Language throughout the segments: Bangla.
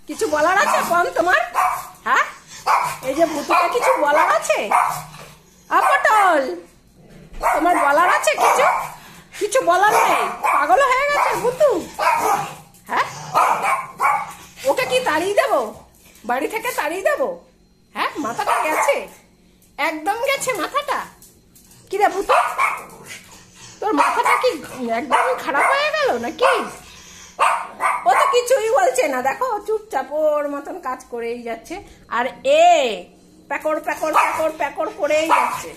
কিছু বলার আছে পম তোমার? হ্যাঁ, এই যে ভুতুকে কিছু বলার আছে? পটল, তোমার বলার আছে কিছু? কিছু বলার নেই? পাগল হয়ে গেছে ভুতু? হ্যাঁ, ওকে কি তাড়িয়ে দেবো? বাড়ি থেকে তাড়িয়ে দেবো? হ্যাঁ, মাথাটা গেছে, একদম গেছে মাথাটা। কি রে ভুতু, তোর মাথাটা কি একদমই খারাপ হয়ে গেল নাকি? ও তো কিছুই বলছে না, দেখো চুপচাপ ওর মতন কাজ করেই যাচ্ছে। আর প্যাকড় প্যাকড় প্যাকড় প্যাকড় করেই যাচ্ছে।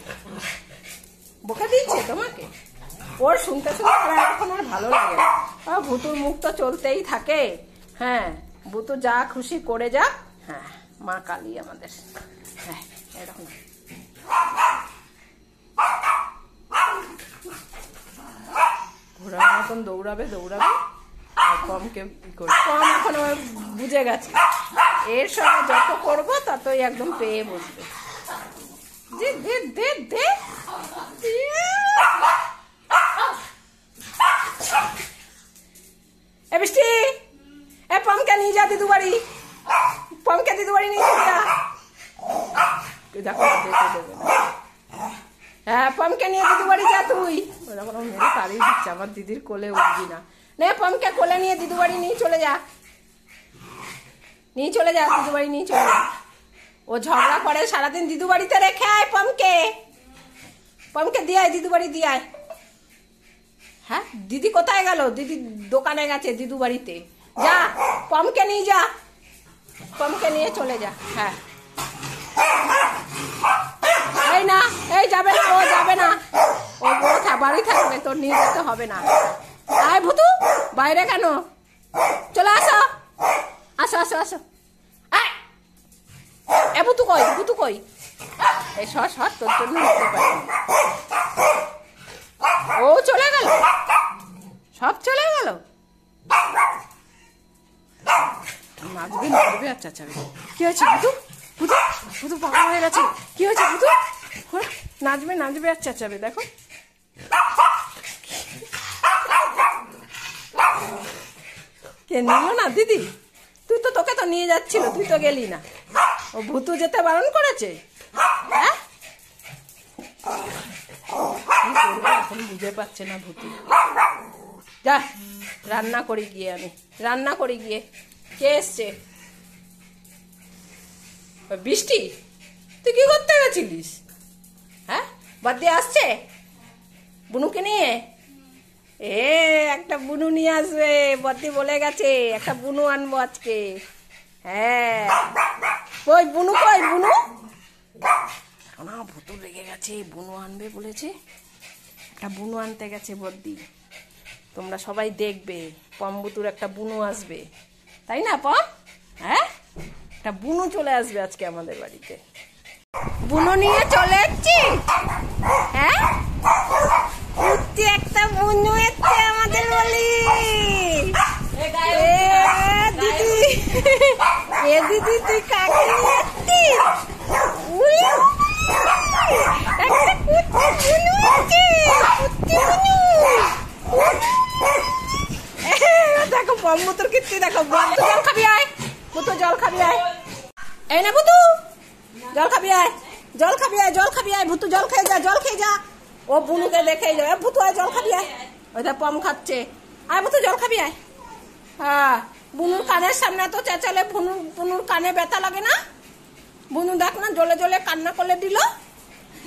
বকে দিচ্ছে তোমাকে? ওর শুনতে শুনতে আর এখন আর ভালো লাগে না। ভুতুর মুখ তো চলতেই থাকে। হ্যাঁ, ভুতু যা খুশি করে যাক। হ্যাঁ, মা কালী আমাদের। হ্যাঁ, এরকম ঘোড়ার মতন দৌড়াবে আর কমকে করে। কম এখন বুঝে গেছে এর সঙ্গে যত করবো ততই একদম পেয়ে বসবে। বৃষ্টি, পমকে নিয়ে যা দিদু বাড়ি। পমকে দিদু বাড়ি নিয়ে যা। দেখো দেখে দেবে না। হ্যাঁ, পমকে নিয়ে দিদু বাড়ি যা তুই। যখন মেরে তাড়িয়ে দিচ্ছে, আমার দিদির কোলে উঠবি না। নে, পমকে কোলে নিয়ে দিদু বাড়ি নিয়ে চলে যা। দিদু বাড়ি নিয়ে চলে যা। ও ঝগড়া করে সারাদিন, দিদু বাড়িতে রেখে আয় পমকে দিয়ে আয়, দিদু বাড়ি দিয়ে আয়। হ্যাঁ, দিদি কোথায় গেল? দিদি দোকানে গেছে দিদু বাড়িতে। যা, পমকে নিয়ে যা, পমকে নিয়ে চলে যা। হ্যাঁ, এই না, এই যাবে না, ও যাবে না, ও বাড়ি থাকবে, তোর নিয়ে যেতে হবে না। আয় ভুতু, বাইরে কেন? চলে আসো আসো আসো আসো। ভুতু কই? এই সর, তোর জন্য নিতে পারি। ও চলে গেল, সব চলে গেল। নাচবে আচ্ছা। কি হয়েছে ভুতু পাগল হয়ে গেছে। কি হয়েছে ভুতু? নাচবে আর চেঁচাবে। দেখো কে নিল না দিদি? তোকে তো নিয়ে যাচ্ছিল, তুই তো গেলি না। ও ভুতু যেতে বারণ করেছে। হ্যাঁ, এখন বুঝে পাচ্ছে না ভুতু। যা, রান্না করি গিয়ে। কে এসছে? বৃষ্টি, তুই কি করতে গেছিলিস? হ্যাঁ, বাদ আসছে বুনুকে নিয়ে। একটা বুনু নিয়ে আসবে, বদ্দি বলে গেছে একটা বুনু আনবো আজকে। হ্যাঁ, কই বুনু? না, ভুতু লেগে গেছে, বুনু আনবে বলেছে। একটা বুনু আনতে গেছে বদ্দি। তোমরা সবাই দেখবে, পম্বুতুর একটা বুনু আসবে, তাই না পম? হ্যাঁ, একটা বুনু চলে আসবে আজকে আমাদের বাড়িতে। বুনু নিয়ে চলে এসছি। হ্যাঁ, একটা বুনু এসছে আমাদের বলি। দিদি তুই কাকে নিয়ে এসছিস? একটা কুত্তি বুনু আছে, দেখো পম্বুতুর কীর্তি দেখো। জল খাবি আয় ভুতু, জল খাবি আয়। এই না ভুতু, জল খাবি আয় ভুতু, জল খেয়ে যা। ও বুনুকে দেখেই যাবে। ভুতু আয়, জল খাবি আয়। ওইটা পম খাচ্ছে। আয় ভুতু, জল খাবি আয়। হ্যাঁ, বুনুর কানের সামনে তো চেঁচালে বুনুর কানে ব্যথা লাগে না? বুনু দেখ না, জলে কান্না করলে দিল।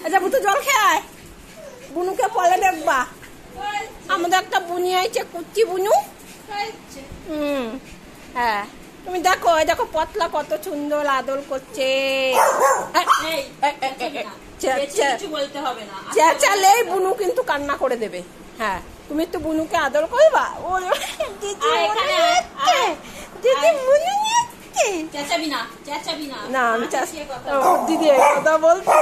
আচ্ছা ভুতু, জল খেয়ে আয়। বুনুকে পলে দেখবা, আমাদের একটা বুনি আইছে, কুচ্চি বুনু। হ্যাঁ, তুমি দেখো পতলা কত সুন্দর আদর করছে। চেঁচালেই বুনু কিন্তু কান্না করে দেবে। হ্যাঁ, তুমি একটু বুনুকে আদর করবা। দিদি বুনু নিচ্ছে। না, আমি দিদি কথা বলতে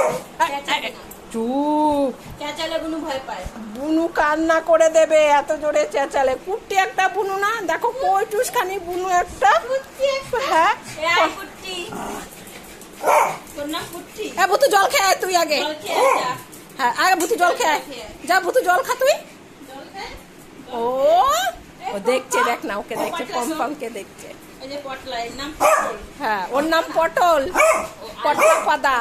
চুপ। চেঁচালে বুনু ভয় পায়। বুনু কান্না করে দেবে এত জোরে চেঁচালে। কুট্টি একটা বুনু না, দেখো কই টুসখানি বুনু একটা। হ্যাঁ, ভুতু জল খেয়ে তুই আগে। হ্যাঁ, আগে ভুতু জল খেয়ে যা। ভুতু জল খা তুই। ও দেখছে, দেখ না, ওকে দেখছে, পমকে দেখছে। হ্যাঁ, ওর নাম পটল, পটলা পাতা।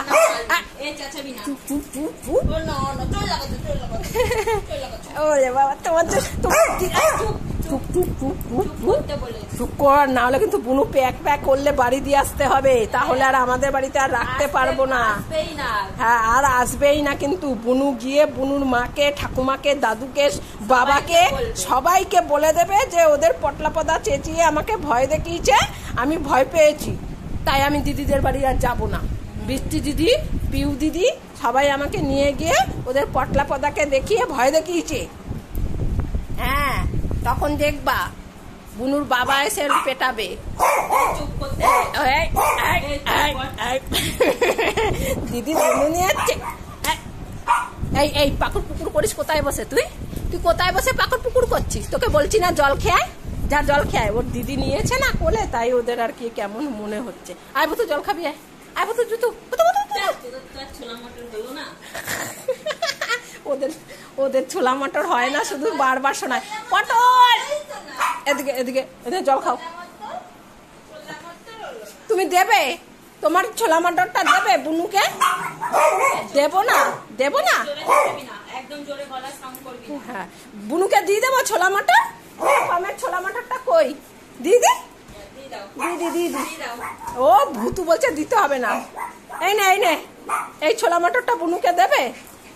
ওরে বাবা, তোমার চুপ কর, না হলে কিন্তু বুনু প্যাক প্যাক করলে বাড়ি দিয়ে আসতে হবে, তাহলে আর আমাদের বাড়িতে আর রাখতে পারবো না। হ্যাঁ, আর আসবেই না কিন্তু। বুনু গিয়ে বুনুর মাকে, ঠাকুমাকে, দাদুকে, বাবাকে সবাইকে বলে দেবে যে ওদের পটলা পাতা চেঁচিয়ে আমাকে ভয় দেখিয়েছে, আমি ভয় পেয়েছি, তাই আমি দিদিদের বাড়ি আর যাবো না। বৃষ্টি দিদি, পিউ দিদি সবাই আমাকে নিয়ে গিয়ে ওদের পটলা পাতাকে দেখিয়ে ভয় দেখিয়েছে। হ্যাঁ, তখন দেখবা বুনুর বাবা এসে পেটাবে। দিদি বুনু নিয়ে যাচ্ছে। এই এই পাকুর পুকুর করিস কোথায় বসে? তুই তুই কোথায় বসে পাকুর পুকুর করছিস? তোকে বলছি না জল খেয়ে যা, জল খেয়ে। ওর দিদি নিয়েছে না কোলে, তাই ওদের আর কি কেমন মনে হচ্ছে। আয় বতো জল খাবি, আয় আয় বতো, জুতো ওদের ওদের ছোলা মটর হয় না, শুধু বারবার শোনায় পটল। এদিকে এদিকে এদিকে জল খাও। তুমি দেবে তোমার ছোলা মটরটা দেবে বুনুকে? দেবো না, দেবো না। হ্যাঁ, বুনুকে দিয়ে দেবো ছোলা মটর। আমার ছোলা মটরটা কই? দিদি দিদি দিদি, ও ভুতু বলছে দিতে হবে না। এই নে এই নে, এই ছোলা মটরটা বুনুকে দেবে।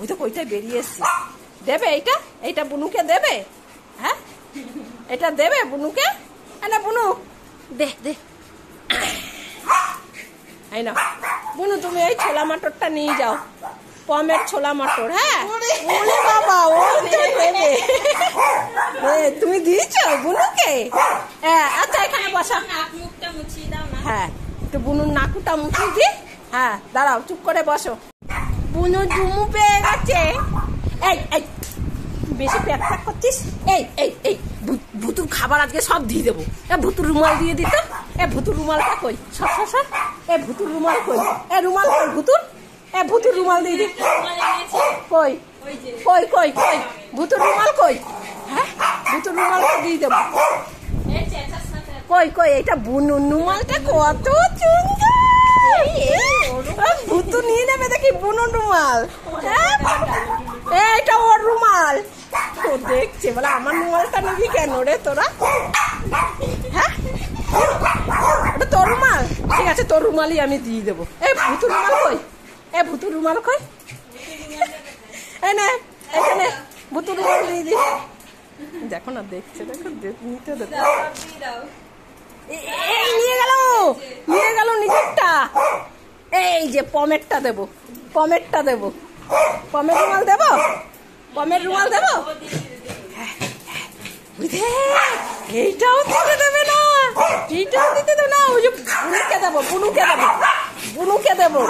ওই তো কইটাই বেরিয়ে এসছি। দেবে এইটা, এইটা বুনুকে দেবে? হ্যাঁ, এটা দেবে বুনুকে? না বুনু দে দে। এই না বুনু, তুমি এই ছোলা মটরটা নিয়ে যাও, পমের ছোলা মটর। হ্যাঁ, ওরে বাবা, ও দেবে। তুমি দিয়েছো বুনুকে? হ্যাঁ, আচ্ছা এখানে বসা। হ্যাঁ, একটু বুনুর নাকুটা মুছিয়ে দি। হ্যাঁ, দাঁড়াও, চুপ করে বসো। বুনু জুমু পেয়ে গেছে। এই এই, বেশি প্যাক প্যাক করছিস। এই এই এই, ভুতুর খাবার আজকে সব দিয়ে দেবো। ভুতুর রুমাল দিয়ে দিত। ভুতুর রুমালটা কই? সর সর সর। ভুতুর রুমাল কই? রুমাল কই ভুতুর? ভুতুর রুমাল দিয়ে দি। কই কই কই কই ভুতুর রুমাল কই? হ্যাঁ, ভুতুর রুমালটা দিয়ে দেবো। কই কই, এটা বুনুর রুমালটা কত সুন্দর। ভুতু নিয়ে নেবে দেখি বুনুর রুমাল। এইটা ওর রুমাল। ও দেখছে, বলে আমার রুমালটা নিবি কেন রে তোরা? হ্যাঁ, ওটা তোর রুমাল? ঠিক আছে, তোর রুমালই আমি দিয়ে দেবো। ভুতুর রুমাল কই? ভুতুর রুমাল কই? এই নে, এখানে ভুতুর রুমাল দিয়ে দি। দেখো না, দেখছে, দেখো নিতে দেখো। এই নিয়ে গেল, নিয়ে গেল নিজেরটা। এই যে পমেরটা দেবো, পমেরটা দেবো। পমের রুমাল দেবো, পমের রুমাল দেবো। এইটাও দিতে দেবে না, এইটাও দিতে দেবে না। ওই যে বুনুকে দেবো, বুনুকে দেবো, বুনুকে দেবো।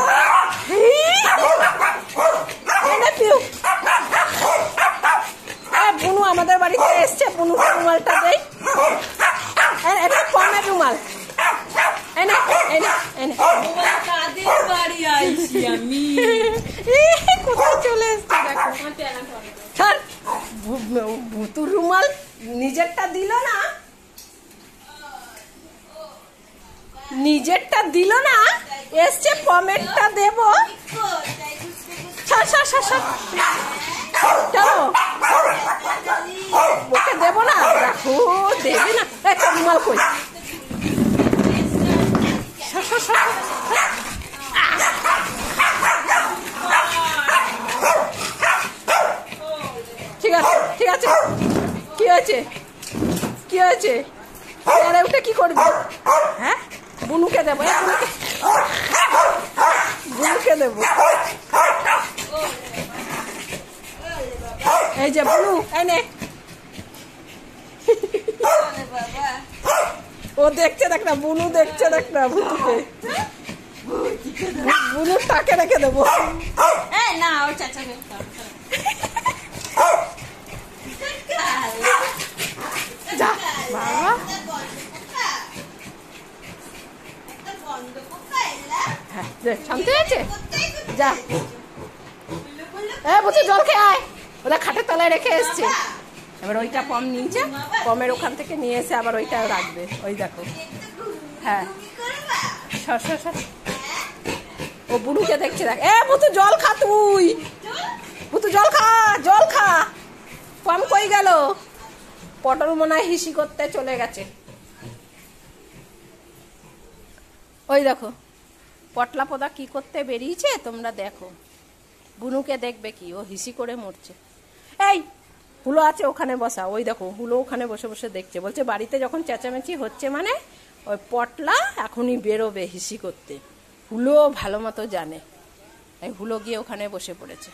বুনু আমাদের বাড়িতে এসছে, বুনুকে রুমালটা দেই। এটা পমের রুমাল। কোথায় চলে এসছে দেখো। ভুতুর রুমাল নিজেরটা দিল না, নিজেরটা দিল না, এসছে পমেরটা দেব। চলো, ওকে দেবো না, দেখো দেবে না। একটা রুমাল কই? ঠিক আছে ঠিক আছে, কি হয়েছে কি হয়েছে? আরে ওটা কি করবি? হ্যাঁ, বুনুকে দেবো, বুনুকে দেবো। এই যে বুনু, এনে ও দেখছে, দেখ না বুনু দেখছে, দেখ না ভুতুকে। বুনুর টাকে রেখে দেবো। না, ওর চাচা যা বাবা। হ্যাঁ, শান্তি আছে, যা। বলছে জল খেয়ে আয়। ওরা খাটের তলায় রেখে এসছে। এবার ওইটা পম নিয়েছে, পমের ওখান থেকে নিয়ে এসে আবার ওইটা রাখবে। ওই দেখো, হ্যাঁ সর সর সর। ও বুড়ুকে দেখছে, দেখ। এ ভুতু জল খা তুই, ভুতু জল খা, জল খা। পাম কই গেল? পটল মনে হয় হিসি করতে চলে গেছে। ওই দেখো পটলা পোদা কি করতে বেরিয়েছে, তোমরা দেখো। বুনুকে দেখবে কি, ও হিসি করে মরছে। এই হুলো আছে ওখানে বসা, ওই দেখো হুলো ওখানে বসে বসে দেখছে, বলছে বাড়িতে যখন চেঁচামেচি হচ্ছে মানে ওই পটলা এখনই বেরোবে হিসি করতে। হুলো ভালো মতো জানে, এই হুলো গিয়ে ওখানে বসে পড়েছে।